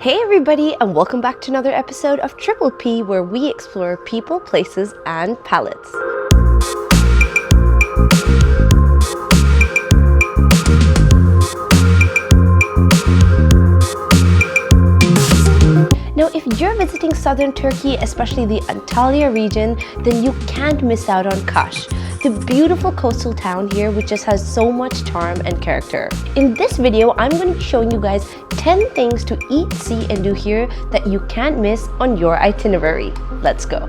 Hey everybody, and welcome back to another episode of Triple P, where we explore people, places, and palettes. Now, if you're visiting southern Turkey, especially the Antalya region, then you can't miss out on Kaş, the beautiful coastal town here which just has so much charm and character. In this video, I'm going to be showing you guys 10 things to eat, see, and do here that you can't miss on your itinerary. Let's go.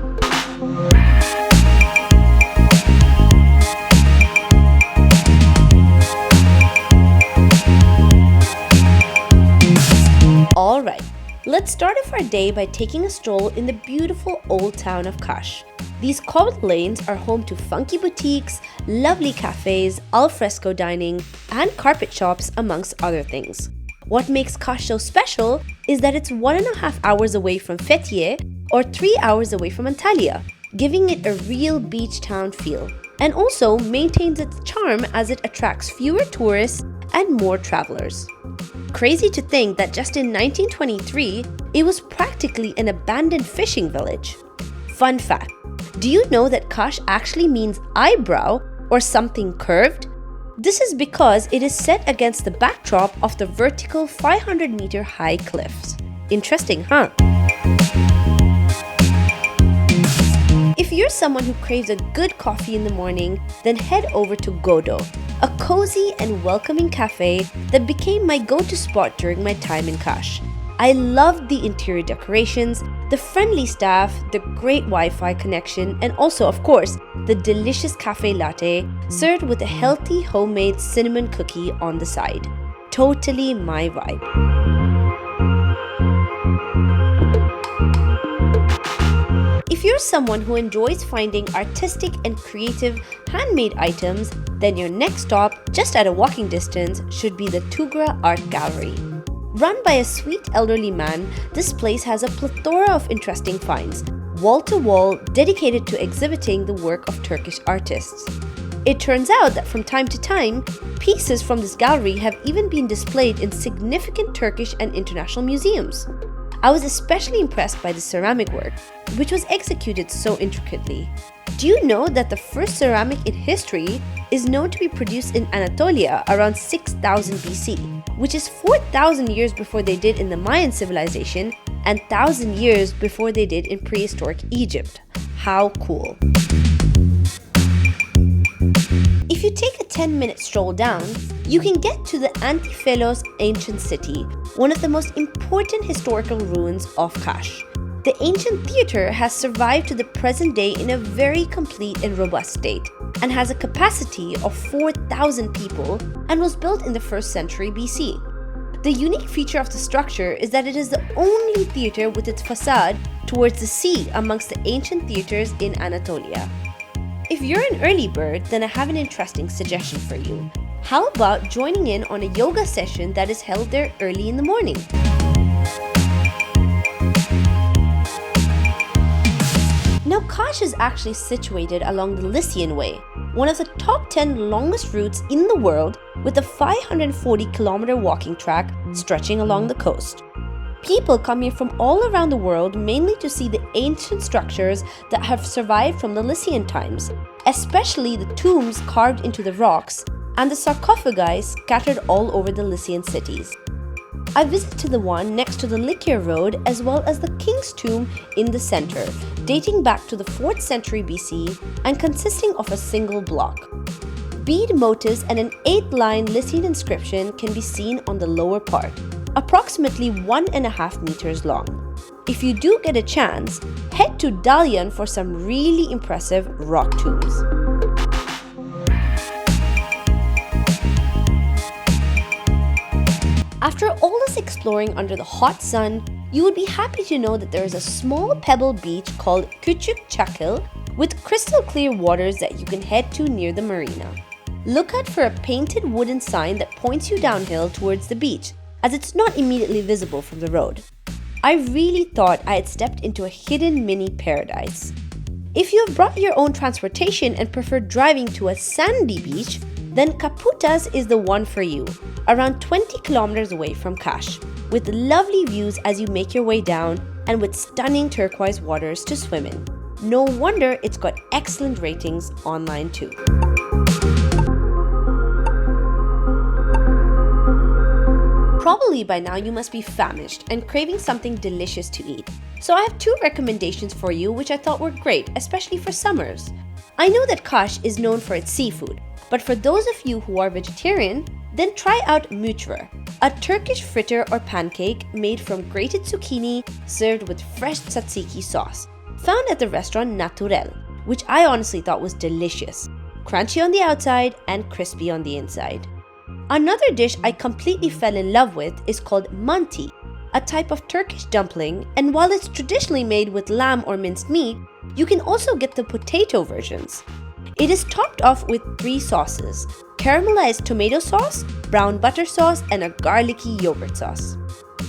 Alright, let's start off our day by taking a stroll in the beautiful old town of Kaş. These cobbled lanes are home to funky boutiques, lovely cafes, alfresco dining, and carpet shops, amongst other things. What makes Kaş so special is that it's 1.5 hours away from Fethiye or 3 hours away from Antalya, giving it a real beach town feel, and also maintains its charm as it attracts fewer tourists and more travelers. Crazy to think that just in 1923, it was practically an abandoned fishing village. Fun fact, do you know that Kaş actually means eyebrow or something curved? This is because it is set against the backdrop of the vertical 500-meter high cliffs. Interesting, huh? If you're someone who craves a good coffee in the morning, then head over to GODO, a cozy and welcoming cafe that became my go-to spot during my time in Kaş. I loved the interior decorations, the friendly staff, the great Wi-Fi connection, and also, of course, the delicious cafe latte served with a healthy homemade cinnamon cookie on the side. Totally my vibe. If you're someone who enjoys finding artistic and creative handmade items, then your next stop, just at a walking distance, should be the Tuğra Art Gallery. Run by a sweet elderly man, this place has a plethora of interesting finds, wall-to-wall, dedicated to exhibiting the work of Turkish artists. It turns out that from time to time, pieces from this gallery have even been displayed in significant Turkish and international museums. I was especially impressed by the ceramic work, which was executed so intricately. Do you know that the first ceramic in history is known to be produced in Anatolia around 6000 BC, which is 4000 years before they did in the Mayan civilization and 1000 years before they did in prehistoric Egypt. How cool! If you take a 10-minute stroll down, you can get to the Antiphellos ancient city, one of the most important historical ruins of Kaş. The ancient theater has survived to the present day in a very complete and robust state, and has a capacity of 4,000 people and was built in the 1st century BC. The unique feature of the structure is that it is the only theater with its facade towards the sea amongst the ancient theaters in Anatolia. If you're an early bird, then I have an interesting suggestion for you. How about joining in on a yoga session that is held there early in the morning? Now, Kaş is actually situated along the Lycian Way, one of the top 10 longest routes in the world, with a 540-kilometer walking track stretching along the coast. People come here from all around the world mainly to see the ancient structures that have survived from the Lycian times, especially the tombs carved into the rocks and the sarcophagi scattered all over the Lycian cities. I visited the one next to the Lycia Road as well as the King's Tomb in the center, dating back to the 4th century BC and consisting of a single block. Bead motifs and an 8-line Lycian inscription can be seen on the lower part, approximately 1.5 meters long. If you do get a chance, head to Lycian for some really impressive rock tombs. After all this exploring under the hot sun, you would be happy to know that there is a small pebble beach called Küçük, Çakıl with crystal clear waters that you can head to near the marina. Look out for a painted wooden sign that points you downhill towards the beach, as it's not immediately visible from the road. I really thought I had stepped into a hidden mini paradise. If you have brought your own transportation and prefer driving to a sandy beach, then Kaputaş is the one for you, around 20 kilometers away from Kaş, with lovely views as you make your way down and with stunning turquoise waters to swim in. No wonder it's got excellent ratings online too. Probably by now you must be famished and craving something delicious to eat. So I have two recommendations for you which I thought were great, especially for summers. I know that Kaş is known for its seafood, but for those of you who are vegetarian, then try out Mücver, a Turkish fritter or pancake made from grated zucchini served with fresh tzatziki sauce, found at the restaurant Naturel, which I honestly thought was delicious, crunchy on the outside and crispy on the inside. Another dish I completely fell in love with is called Manti, a type of Turkish dumpling, and while it's traditionally made with lamb or minced meat, you can also get the potato versions. It is topped off with 3 sauces: caramelized tomato sauce, brown butter sauce, and a garlicky yogurt sauce.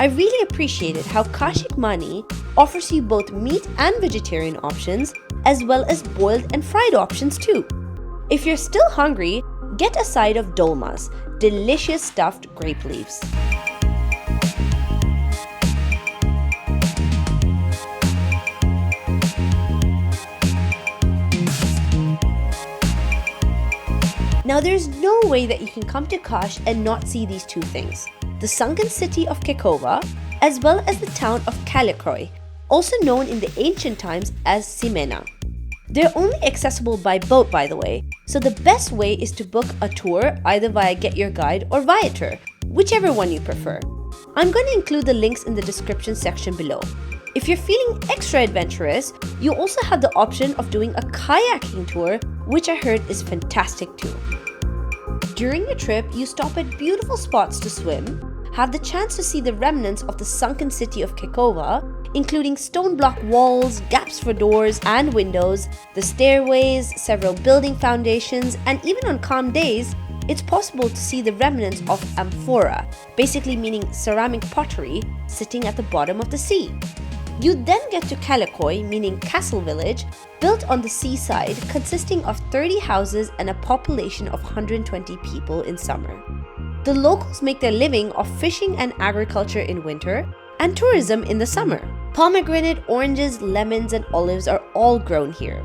I really appreciated how Kasik Mani offers you both meat and vegetarian options, as well as boiled and fried options too. If you're still hungry, get a side of dolmas, delicious stuffed grape leaves. Now there's no way that you can come to Kaş and not see these two things: the sunken city of KEKOVA, as well as the town of Kaлекöy, also known in the ancient times as Simena. They're only accessible by boat, by the way, so the best way is to book a tour either via Get Your Guide or Viator, whichever one you prefer. I'm going to include the links in the description section below. If you're feeling extra adventurous, you also have the option of doing a kayaking tour, which I heard is fantastic too. During your trip, you stop at beautiful spots to swim, have the chance to see the remnants of the sunken city of KEKOVA, including stone block walls, gaps for doors and windows, the stairways, several building foundations, and even on calm days, it's possible to see the remnants of amphora, basically meaning ceramic pottery, sitting at the bottom of the sea. You then get to Kaлекöy, meaning castle village, built on the seaside, consisting of 30 houses and a population of 120 people in summer. The locals make their living off fishing and agriculture in winter, and tourism in the summer. Pomegranate, oranges, lemons, and olives are all grown here.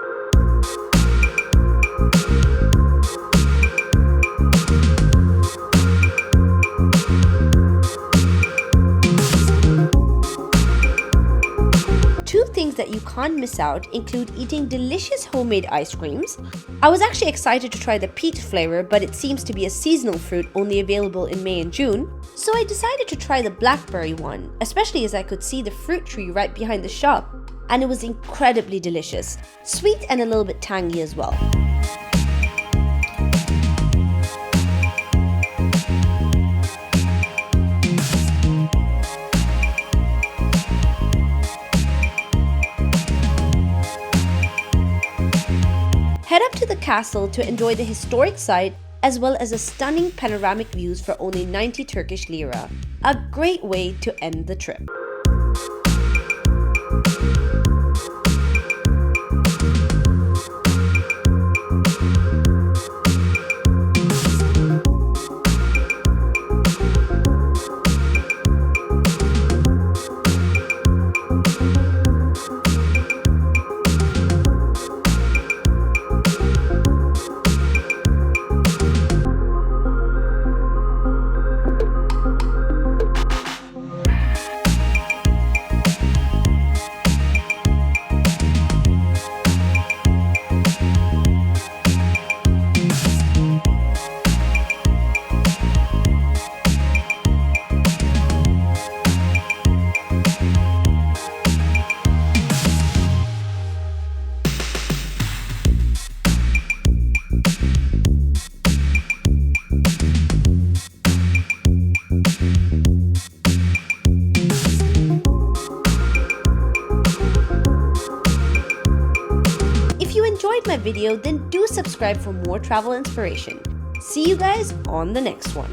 Two things that you can't miss out include eating delicious homemade ice creams. I was actually excited to try the peach flavor, but it seems to be a seasonal fruit only available in May and June, so I decided to try the blackberry one, especially as I could see the fruit tree right behind the shop, and it was incredibly delicious, sweet and a little bit tangy as well. Head up to the castle to enjoy the historic site as well as a stunning panoramic views for only 90 Turkish lira. A great way to end the trip. My video, then do subscribe for more travel inspiration. See you guys on the next one.